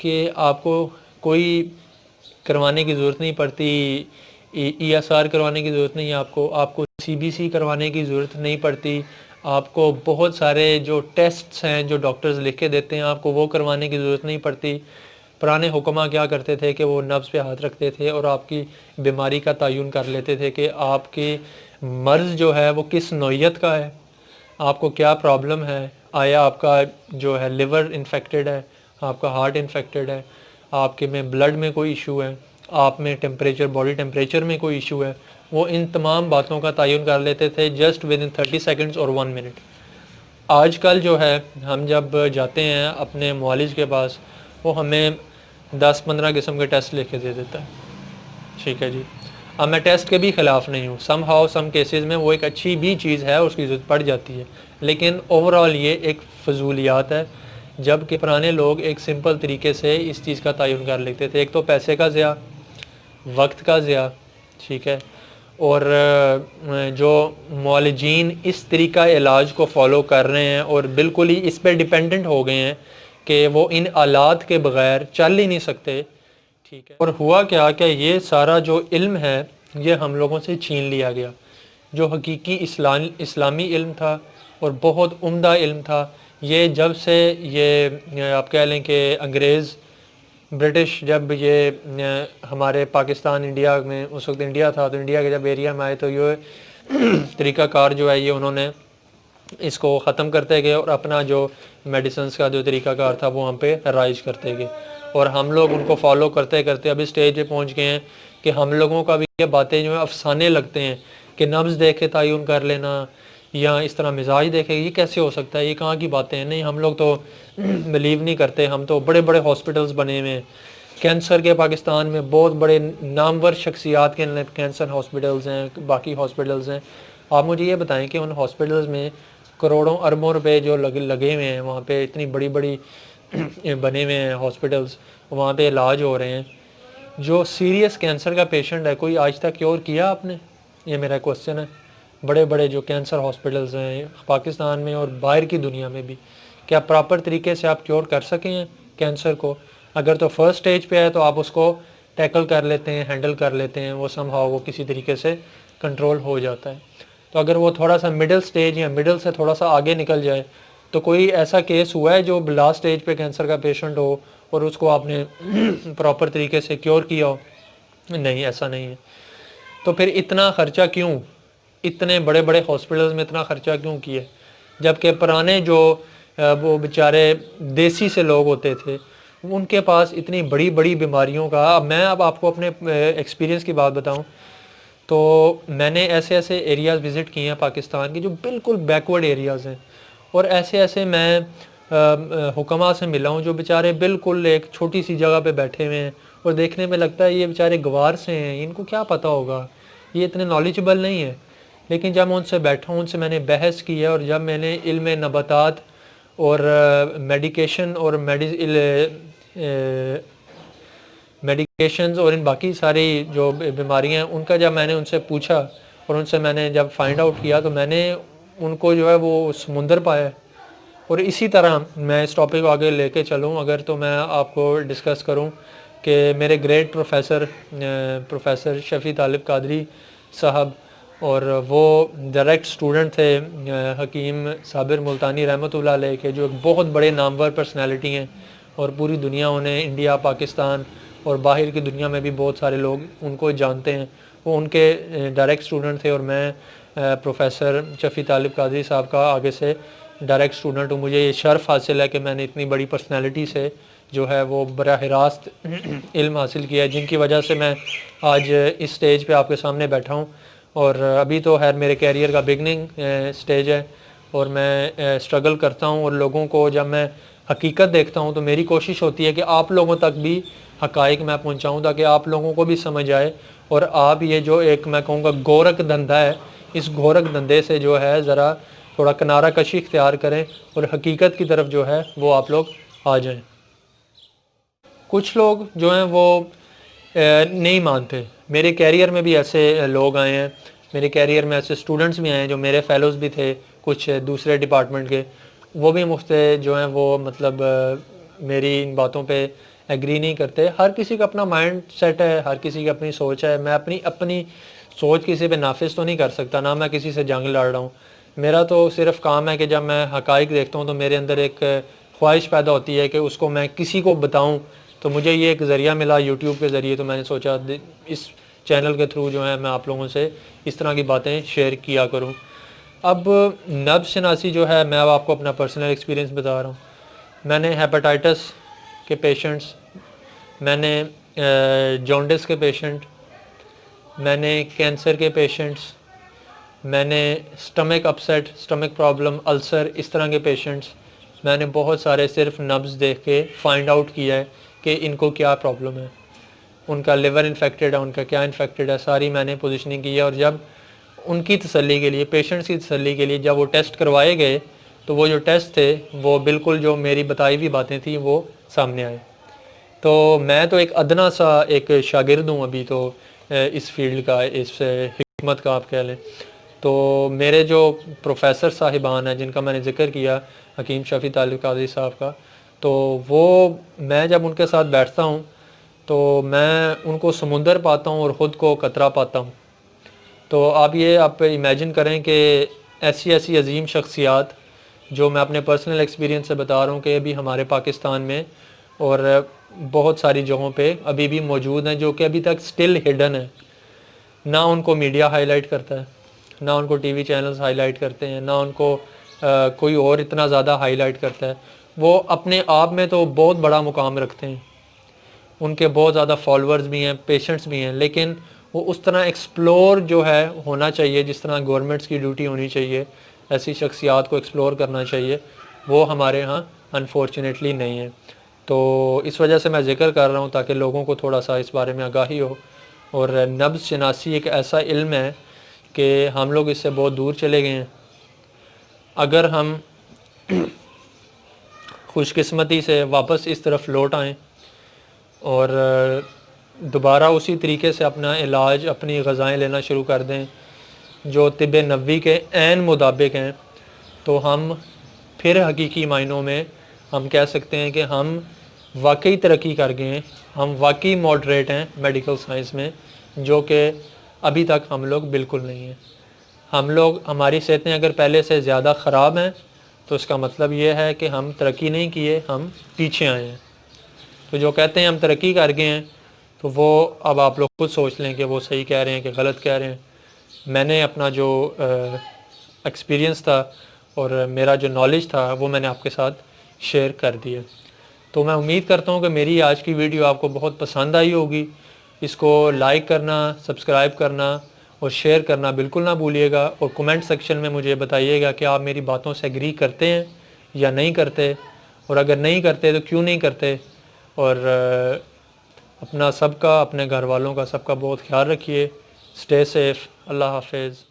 کہ آپ کو کوئی کروانے کی ضرورت نہیں پڑتی، ای ایس آر کروانے کی ضرورت نہیں ہے آپ کو سی بی سی کروانے کی ضرورت نہیں پڑتی، آپ کو بہت سارے جو ٹیسٹس ہیں جو ڈاکٹرز لکھ کے دیتے ہیں آپ کو وہ کروانے کی ضرورت نہیں پڑتی۔ پرانے حکماء کیا کرتے تھے کہ وہ نبض پہ ہاتھ رکھتے تھے اور آپ کی بیماری کا تعین کر لیتے تھے کہ آپ کی مرض جو ہے وہ کس نوعیت کا ہے، آپ کو کیا پرابلم ہے، آیا آپ کا جو ہے لیور انفیکٹڈ ہے، آپ کا ہارٹ انفیکٹڈ ہے، آپ کے میں بلڈ میں کوئی ایشو ہے، آپ میں ٹیمپریچر باڈی ٹیمپریچر میں کوئی ایشو ہے، وہ ان تمام باتوں کا تعین کر لیتے تھے جسٹ ود ان 30 سیکنڈز اور 1 منٹ۔ آج کل جو ہے ہم جب جاتے ہیں اپنے معالج کے پاس، وہ ہمیں 10-15 قسم کے ٹیسٹ لے کے دے دیتا ہے، ٹھیک ہے جی۔ اب میں ٹیسٹ کے بھی خلاف نہیں ہوں، سم کیسز میں وہ ایک اچھی بھی چیز ہے، اس کی ضرورت پڑ جاتی ہے، لیکن اوور آل یہ ایک فضولیات ہے، جب کہ پرانے لوگ ایک سمپل طریقے سے اس چیز کا تعین کر لیتے تھے۔ ایک تو پیسے کا ضیاع، وقت کا ضیاع، ٹھیک ہے، اور جو معالجین اس طریقہ علاج کو فالو کر رہے ہیں اور بالکل ہی اس پہ ڈیپینڈنٹ ہو گئے ہیں کہ وہ ان آلات کے بغیر چل ہی نہیں سکتے، ٹھیک ہے۔ اور ہوا کیا کہ یہ سارا جو علم ہے یہ ہم لوگوں سے چھین لیا گیا، جو حقیقی اسلامی علم تھا اور بہت عمدہ علم تھا، یہ جب سے یہ آپ کہہ لیں کہ انگریز برٹش جب یہ ہمارے پاکستان انڈیا میں، اس وقت انڈیا تھا، تو انڈیا کے جب ایریا میں آئے تو یہ طریقہ کار جو ہے یہ انہوں نے اس کو ختم کرتے گئے اور اپنا جو میڈیسنس کا جو طریقہ کار تھا وہ ہم پہ رائج کرتے گئے، اور ہم لوگ ان کو فالو کرتے کرتے ابھی اسٹیج پہ پہنچ گئے ہیں کہ ہم لوگوں کا بھی یہ باتیں جو ہیں افسانے لگتے ہیں کہ نبض دیکھ کے تعین کر لینا یا اس طرح مزاج دیکھے، یہ کیسے ہو سکتا ہے، یہ کہاں کی باتیں ہیں، نہیں ہم لوگ تو بلیو نہیں کرتے، ہم تو بڑے بڑے ہاسپٹلز بنے ہوئے ہیں، کینسر کے پاکستان میں بہت بڑے نامور شخصیات کے کینسر ہاسپٹلز ہیں، باقی ہاسپٹلز ہیں۔ آپ مجھے یہ بتائیں کہ ان ہاسپٹلز میں کروڑوں اربوں روپے جو لگے ہوئے ہیں، وہاں پہ اتنی بڑی بڑی بنے ہوئے ہیں ہاسپٹلز، وہاں پہ علاج ہو رہے ہیں، جو سیریس کینسر کا پیشنٹ ہے کوئی آج تک کیور کیا آپ نے؟ یہ میرا کوسچن ہے۔ بڑے بڑے جو کینسر ہاسپٹلز ہیں پاکستان میں اور باہر کی دنیا میں بھی، کیا پراپر طریقے سے آپ کیور کر سکیں ہیں کینسر کو؟ اگر تو فرسٹ سٹیج پہ ہے تو آپ اس کو ٹیکل کر لیتے ہیں، ہینڈل کر لیتے ہیں، وہ وہ کسی طریقے سے کنٹرول ہو جاتا ہے۔ تو اگر وہ تھوڑا سا مڈل سٹیج یا مڈل سے تھوڑا سا آگے نکل جائے تو کوئی ایسا کیس ہوا ہے جو لاسٹ سٹیج پہ کینسر کا پیشنٹ ہو اور اس کو آپ نے پراپر طریقے سے کیور کیا ہو؟ نہیں، ایسا نہیں ہے۔ تو پھر اتنا خرچہ کیوں، اتنے بڑے بڑے ہاسپٹلز میں اتنا خرچہ کیوں کیا؟ جبکہ پرانے جو وہ بیچارے دیسی سے لوگ ہوتے تھے، ان کے پاس اتنی بڑی بڑی بیماریوں کا، اب آپ کو اپنے ایکسپیرینس کی بات بتاؤں تو میں نے ایسے ایسے ایریاز وزٹ کیے ہیں پاکستان کے جو بالکل بیکورڈ ایریاز ہیں، اور ایسے میں حکماء سے ملا ہوں جو بیچارے بالکل ایک چھوٹی سی جگہ پہ بیٹھے ہوئے ہیں اور دیکھنے میں لگتا ہے یہ بیچارے گوار سے ہیں، ان کو کیا پتہ ہوگا، یہ اتنے نالجبل نہیں ہے۔ لیکن جب میں ان سے بیٹھا ہوں، ان سے میں نے بحث کی ہے، اور جب میں نے علم نباتات اور میڈیکیشن اور میڈیکیشنز اور ان باقی ساری جو بیماریاں ہیں ان کا جب میں نے ان سے پوچھا اور ان سے میں نے جب فائنڈ آؤٹ کیا تو میں نے ان کو جو ہے وہ سمندر پایا ہے۔ اور اسی طرح میں اس ٹاپک کو آگے لے کے چلوں اگر تو میں آپ کو ڈسکس کروں کہ میرے گریٹ پروفیسر شفیع طالب قادری صاحب، اور وہ ڈائریکٹ اسٹوڈنٹ تھے حکیم صابر ملتانی رحمۃ اللہ علیہ کے، جو ایک بہت بڑے نامور پرسنالٹی ہیں اور پوری دنیا انہیں، انڈیا، پاکستان اور باہر کی دنیا میں بھی بہت سارے لوگ ان کو جانتے ہیں۔ وہ ان کے ڈائریکٹ اسٹوڈنٹ تھے اور میں پروفیسر شفیع طالب قادری صاحب کا آگے سے ڈائریکٹ اسٹوڈنٹ ہوں۔ مجھے یہ شرف حاصل ہے کہ میں نے اتنی بڑی پرسنالٹی سے جو ہے وہ براہ راست علم حاصل کیا ہے، جن کی وجہ سے میں آج اس سٹیج پہ آپ کے سامنے بیٹھا ہوں۔ اور ابھی تو خیر میرے کیریئر کا بگننگ سٹیج ہے اور میں اسٹرگل کرتا ہوں، اور لوگوں کو جب میں حقیقت دیکھتا ہوں تو میری کوشش ہوتی ہے کہ آپ لوگوں تک بھی حقائق میں پہنچاؤں تاکہ آپ لوگوں کو بھی سمجھ آئے، اور آپ یہ جو ایک میں کہوں گا گورکھ دھندا ہے، اس گورکھ دھندے سے جو ہے ذرا تھوڑا کنارہ کشی اختیار کریں اور حقیقت کی طرف جو ہے وہ آپ لوگ آ جائیں۔ کچھ لوگ جو ہیں وہ نہیں مانتے، میرے کیریئر میں بھی ایسے لوگ آئے ہیں، میرے کیریئر میں ایسے اسٹوڈنٹس بھی آئے ہیں جو میرے فیلوز بھی تھے کچھ دوسرے ڈپارٹمنٹ کے، وہ بھی جو ہیں وہ مطلب میری ان باتوں پہ ایگری نہیں کرتے. ہر کسی کا اپنا مائنڈ سیٹ ہے, ہر کسی کی اپنی سوچ ہے. میں اپنی سوچ کسی پہ نافذ تو نہیں کر سکتا, نہ میں کسی سے جنگ لڑ رہا ہوں. میرا تو صرف کام ہے کہ جب میں حقائق دیکھتا ہوں تو میرے اندر ایک خواہش پیدا ہوتی ہے کہ اس کو میں کسی کو بتاؤں. تو مجھے یہ ایک ذریعہ ملا یوٹیوب کے ذریعے, تو میں نے سوچا اس چینل کے تھرو جو ہے میں آپ لوگوں سے اس طرح کی باتیں شیئر کیا کروں. اب نبض شناسی جو ہے, میں اب آپ کو اپنا پرسنل ایکسپیرینس بتا رہا ہوں. میں نے ہیپاٹائٹس کے پیشنٹس, میں نے جونڈس کے پیشنٹ, میں نے کینسر کے پیشنٹس, میں نے سٹمک اپسیٹ, سٹمک پرابلم, السر, اس طرح کے پیشنٹس میں نے بہت سارے صرف نبض دیکھ کے فائنڈ آؤٹ کیا ہے کہ ان کو کیا پرابلم ہے, ان کا لیور انفیکٹڈ ہے, ان کا کیا انفیکٹڈ ہے, ساری میں نے پوزیشننگ کی ہے. اور جب ان کی تسلی کے لیے, پیشنٹس کی تسلی کے لیے جب وہ ٹیسٹ کروائے گئے تو وہ جو ٹیسٹ تھے وہ بالکل جو میری بتائی ہوئی باتیں تھیں وہ سامنے آئے. تو میں تو ایک ادنا سا ایک شاگرد ہوں ابھی تو اس فیلڈ کا, اس حکمت کا آپ کہہ لیں. تو میرے جو پروفیسر صاحبان ہیں جن کا میں نے ذکر کیا, حکیم شفیع طالب قادری صاحب کا, تو وہ میں جب ان کے ساتھ بیٹھتا ہوں تو میں ان کو سمندر پاتا ہوں اور خود کو قطرہ پاتا ہوں. تو آپ امیجن کریں کہ ایسی عظیم شخصیات جو میں اپنے پرسنل ایکسپیرینس سے بتا رہا ہوں کہ ابھی ہمارے پاکستان میں اور بہت ساری جگہوں پہ ابھی بھی موجود ہیں, جو کہ ابھی تک سٹل ہڈن ہیں. نہ ان کو میڈیا ہائی لائٹ کرتا ہے, نہ ان کو T V channels high light کرتے ہیں, نہ ان کو کوئی اور اتنا زیادہ ہائی لائٹ کرتا ہے. وہ اپنے آپ میں تو بہت بڑا مقام رکھتے ہیں, ان کے بہت زیادہ فالورز بھی ہیں, پیشنٹس بھی ہیں, لیکن وہ اس طرح ایکسپلور جو ہے ہونا چاہیے جس طرح گورنمنٹس کی ڈیوٹی ہونی چاہیے, ایسی شخصیات کو ایکسپلور کرنا چاہیے, وہ ہمارے ہاں انفارچونیٹلی نہیں ہے. تو اس وجہ سے میں ذکر کر رہا ہوں تاکہ لوگوں کو تھوڑا سا اس بارے میں آگاہی ہو. اور نبض شناسی ایک ایسا علم ہے کہ ہم لوگ اس سے بہت دور چلے گئے ہیں. اگر ہم خوش قسمتی سے واپس اس طرف لوٹ آئیں اور دوبارہ اسی طریقے سے اپنا علاج, اپنی غذائیں لینا شروع کر دیں جو طب نبوی کے عین مطابق ہیں, تو ہم پھر حقیقی معنوں میں ہم کہہ سکتے ہیں کہ ہم واقعی ترقی کر گئے ہیں, ہم واقعی ماڈریٹ ہیں میڈیکل سائنس میں, جو کہ ابھی تک ہم لوگ بالکل نہیں ہیں. ہماری صحتیں اگر پہلے سے زیادہ خراب ہیں تو اس کا مطلب یہ ہے کہ ہم ترقی نہیں کیے, ہم پیچھے آئے ہیں. تو جو کہتے ہیں ہم ترقی کر گئے ہیں, تو وہ اب آپ لوگ خود سوچ لیں کہ وہ صحیح کہہ رہے ہیں کہ غلط کہہ رہے ہیں. میں نے اپنا جو ایکسپیرینس تھا اور میرا جو نالج تھا وہ میں نے آپ کے ساتھ شیئر کر دیا. تو میں امید کرتا ہوں کہ میری آج کی ویڈیو آپ کو بہت پسند آئی ہوگی. اس کو لائک کرنا, سبسکرائب کرنا اور شیئر کرنا بالکل نہ بھولیے گا. اور کومنٹ سیکشن میں مجھے بتائیے گا کہ آپ میری باتوں سے ایگری کرتے ہیں یا نہیں کرتے, اور اگر نہیں کرتے تو کیوں نہیں کرتے. اور اپنا سب کا, اپنے گھر والوں کا, سب کا بہت خیال رکھیے. Stay safe. اللہ حافظ.